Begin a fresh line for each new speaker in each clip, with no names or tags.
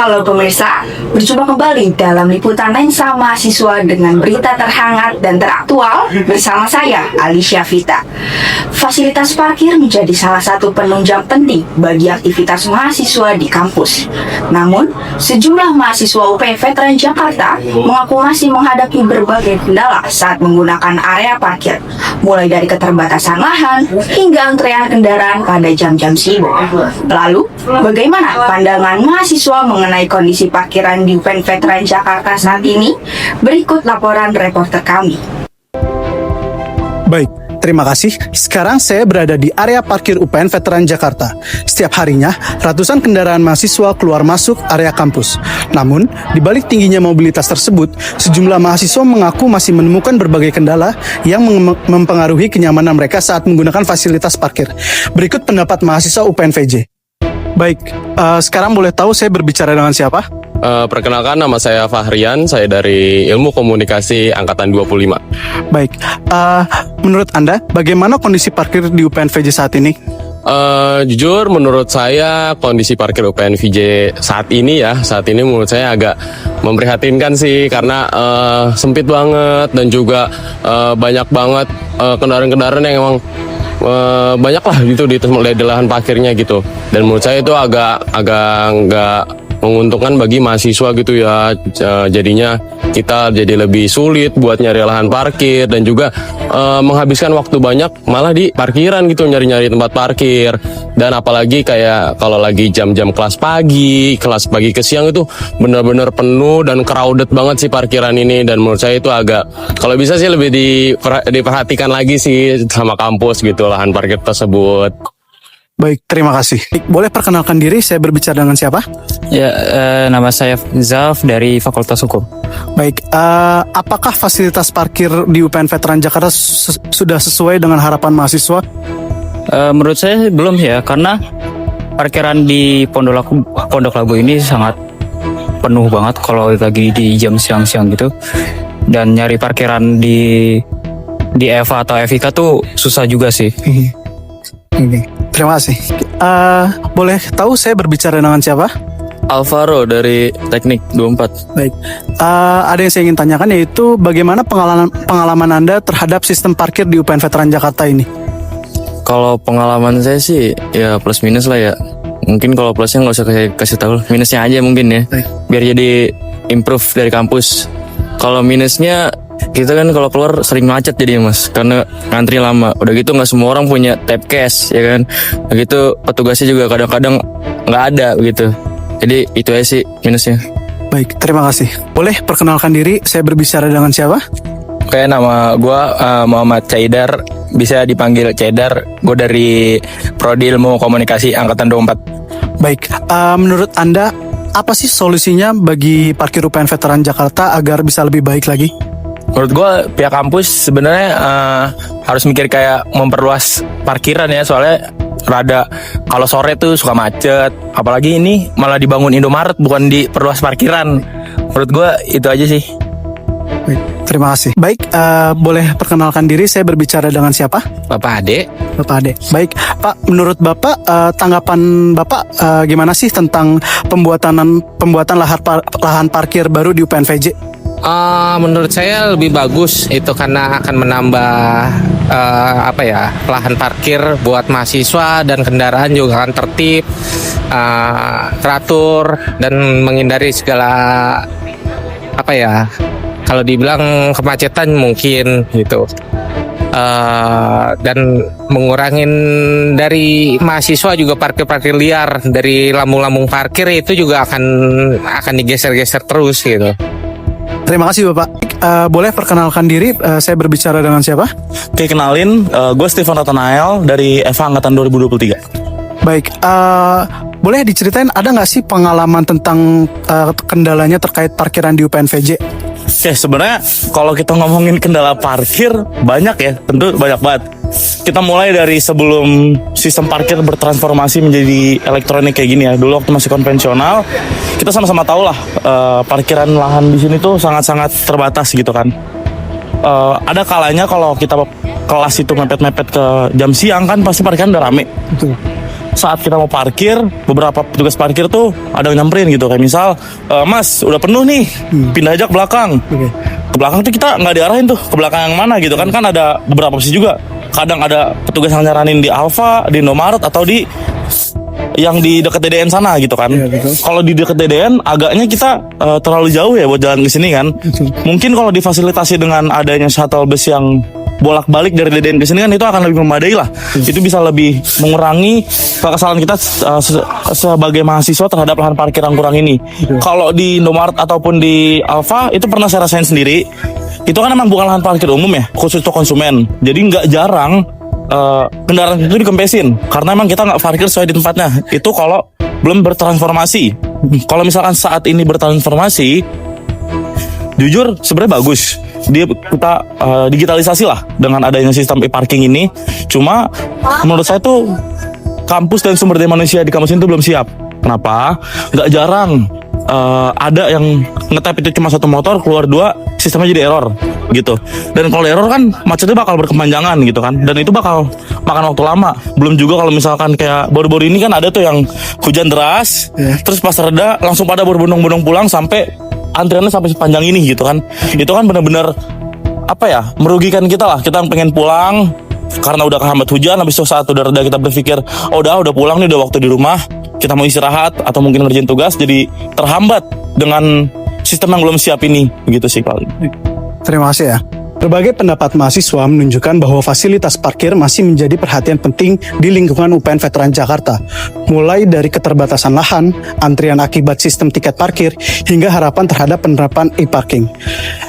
Halo pemirsa, berjumpa kembali dalam liputan lensa mahasiswa dengan berita terhangat dan teraktual bersama saya, Alicia Vita. Fasilitas parkir menjadi salah satu penunjang penting bagi aktivitas mahasiswa di kampus. Namun, sejumlah mahasiswa UPN Veteran Jakarta mengaku masih menghadapi berbagai kendala saat menggunakan area parkir, mulai dari keterbatasan lahan hingga antrean kendaraan pada jam-jam sibuk. Lalu, bagaimana pandangan mahasiswa mengenai kondisi parkiran di UPN Veteran Jakarta saat ini? Berikut laporan reporter kami.
Baik, terima kasih. Sekarang saya berada di area parkir UPN Veteran Jakarta. Setiap harinya, ratusan kendaraan mahasiswa keluar masuk area kampus. Namun, di balik tingginya mobilitas tersebut, sejumlah mahasiswa mengaku masih menemukan berbagai kendala yang mempengaruhi kenyamanan mereka saat menggunakan fasilitas parkir. Berikut pendapat mahasiswa UPN VJ. Baik, sekarang boleh tahu saya berbicara dengan siapa?
Perkenalkan, nama saya Fahrian, saya dari Ilmu Komunikasi Angkatan 25.
Baik, menurut Anda, bagaimana kondisi parkir di UPN VJ saat ini?
Jujur menurut saya kondisi parkir UPN VJ saat ini menurut saya agak memprihatinkan sih, karena sempit banget dan juga banyak banget kendaraan-kendaraan yang emang banyak lah gitu di lahan parkirnya gitu. Dan menurut saya itu agak nggak menguntungkan bagi mahasiswa gitu ya. Jadinya kita jadi lebih sulit buat nyari lahan parkir dan juga menghabiskan waktu banyak malah di parkiran gitu, nyari-nyari tempat parkir. Dan apalagi kayak kalau lagi jam-jam kelas pagi ke siang itu benar-benar penuh dan crowded banget sih parkiran ini. Dan menurut saya itu agak, kalau bisa sih lebih diperhatikan lagi sih sama kampus gitu lahan parkir tersebut.
Baik, terima kasih. Boleh perkenalkan diri, saya berbicara dengan siapa?
Ya, nama saya Zaf dari Fakultas Hukum.
Baik, apakah fasilitas parkir di UPN Veteran Jakarta sudah sesuai dengan harapan mahasiswa?
Menurut saya belum ya, karena parkiran di Pondok Labu ini sangat penuh banget kalau lagi di jam siang-siang gitu. Dan nyari parkiran di EVA atau EVIKA tuh susah juga sih.
Terima kasih. Boleh tahu saya berbicara dengan siapa?
Alvaro dari Teknik 24.
Baik, ada yang saya ingin tanyakan, yaitu bagaimana pengalaman Anda terhadap sistem parkir di UPN Veteran Jakarta ini?
Kalau pengalaman saya sih ya plus minus lah ya. Mungkin kalau plusnya nggak usah kasih tahu, minusnya aja mungkin ya.
Baik.
Biar jadi improve dari kampus. Kalau minusnya, kita kan kalau keluar sering macet jadi mas, karena ngantri lama. Udah gitu nggak semua orang punya tap cash ya kan. Begitu petugasnya juga kadang-kadang nggak ada gitu. Jadi itu aja sih minusnya.
Baik, terima kasih. Boleh perkenalkan diri, saya berbicara dengan siapa?
Oke, nama gue Muhammad Caidar, bisa dipanggil Caidar. Gue dari Prodi Ilmu Komunikasi Angkatan 24.
Baik, menurut Anda, apa sih solusinya bagi parkir UPN Veteran Jakarta agar bisa lebih baik lagi?
Menurut gue pihak kampus sebenarnya harus mikir kayak memperluas parkiran ya, soalnya rada kalau sore tuh suka macet. Apalagi ini malah dibangun Indomaret, bukan diperluas parkiran. Menurut gue itu aja sih.
Baik, terima kasih. Baik, boleh perkenalkan diri, saya berbicara dengan siapa?
Bapak Ade.
Bapak Ade. Baik, Pak, menurut Bapak, tanggapan Bapak gimana sih tentang pembuatan lahan parkir baru di UPN VJ?
Menurut saya lebih bagus itu, karena akan menambah lahan parkir buat mahasiswa, dan kendaraan juga akan tertib, teratur, dan menghindari segala kalau dibilang kemacetan mungkin gitu. Dan mengurangin dari mahasiswa juga parkir liar dari lambung-lambung parkir itu juga akan digeser-geser terus gitu.
Terima kasih Bapak. Boleh perkenalkan diri, saya berbicara dengan siapa?
Oke, kenalin, gue Steven Nathanael dari EVA Angkatan 2023.
Baik, boleh diceritain ada nggak sih pengalaman tentang kendalanya terkait parkiran di UPN VJ?
Oke, sebenarnya kalau kita ngomongin kendala parkir banyak ya, tentu banyak banget. Kita mulai dari sebelum sistem parkir bertransformasi menjadi elektronik kayak gini ya. Dulu waktu masih konvensional, kita sama-sama tahu lah parkiran lahan di sini tuh sangat-sangat terbatas gitu kan. Ada kalanya kalau kita kelas itu mepet-mepet ke jam siang kan pasti parkiran udah rame. saat kita mau parkir, beberapa petugas parkir tuh ada yang nyamperin gitu. Kayak misal, Mas udah penuh nih, pindah aja ke belakang. Ke belakang tuh kita nggak diarahin tuh, ke belakang yang mana gitu kan. Kan ada beberapa opsi juga. Kadang ada petugas yang nyaranin di Alfa, di Indomaret, atau di yang di dekat DDN sana gitu kan. Kalau di dekat DDN agaknya kita terlalu jauh ya buat jalan ke sini kan. Mungkin kalau difasilitasi dengan adanya shuttle bus yang bolak-balik dari DDN ke sini kan itu akan lebih memadai lah. Itu bisa lebih mengurangi kesalahan kita sebagai mahasiswa terhadap lahan parkir yang kurang ini. Kalau di Indomaret ataupun di Alfa itu pernah saya rasain sendiri. Itu kan emang bukan lahan parkir umum ya, khusus untuk konsumen. Jadi nggak jarang kendaraan itu dikempesin karena emang kita nggak parkir sesuai di tempatnya. Itu kalau belum bertransformasi. Kalau misalkan saat ini bertransformasi, jujur sebenarnya bagus. Kita digitalisasi lah dengan adanya sistem e-parking ini. Cuma menurut saya tuh kampus dan sumber daya manusia di kampus ini tuh belum siap. Kenapa? Nggak jarang ada yang nge-tap itu cuma satu motor, keluar dua, sistemnya jadi error gitu. Dan kalau error kan macetnya bakal berkepanjangan gitu kan. Dan itu bakal makan waktu lama. Belum juga kalau misalkan kayak baru-baru ini kan ada tuh yang hujan deras, terus pas reda langsung pada berbondong-bondong pulang sampai antriannya sampai sepanjang ini gitu kan. Itu kan benar-benar apa ya, merugikan kita lah. Kita pengen pulang karena udah kehambat hujan, habis itu saat udah reda kita berpikir, oh udah pulang nih, udah waktu di rumah, kita mau istirahat atau mungkin ngerjain tugas, jadi terhambat dengan sistem yang belum siap ini. Begitu sih kalau.
Terima kasih ya. Berbagai pendapat mahasiswa menunjukkan bahwa fasilitas parkir masih menjadi perhatian penting di lingkungan UPN Veteran Jakarta. Mulai dari keterbatasan lahan, antrian akibat sistem tiket parkir, hingga harapan terhadap penerapan e-parking.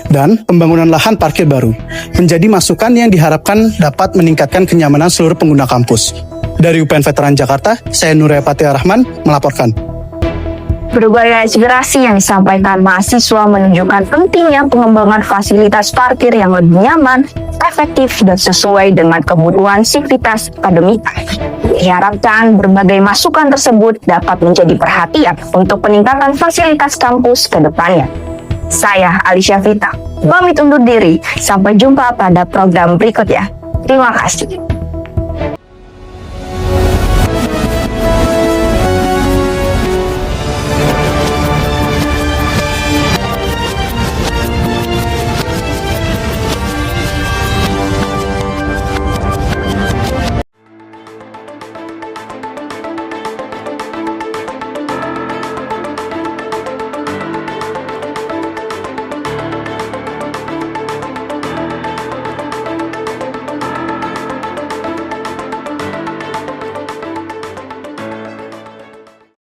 Dan pembangunan lahan parkir baru menjadi masukan yang diharapkan dapat meningkatkan kenyamanan seluruh pengguna kampus. Dari UPN Veteran Jakarta, saya Nuraya Patia Rahman melaporkan.
Berbagai aspirasi yang disampaikan mahasiswa menunjukkan pentingnya pengembangan fasilitas parkir yang lebih nyaman, efektif, dan sesuai dengan kebutuhan sivitas akademik. Diharapkan berbagai masukan tersebut dapat menjadi perhatian untuk peningkatan fasilitas kampus ke depannya. Saya Alicia Vita, pamit undur diri. Sampai jumpa pada program berikutnya. Terima kasih.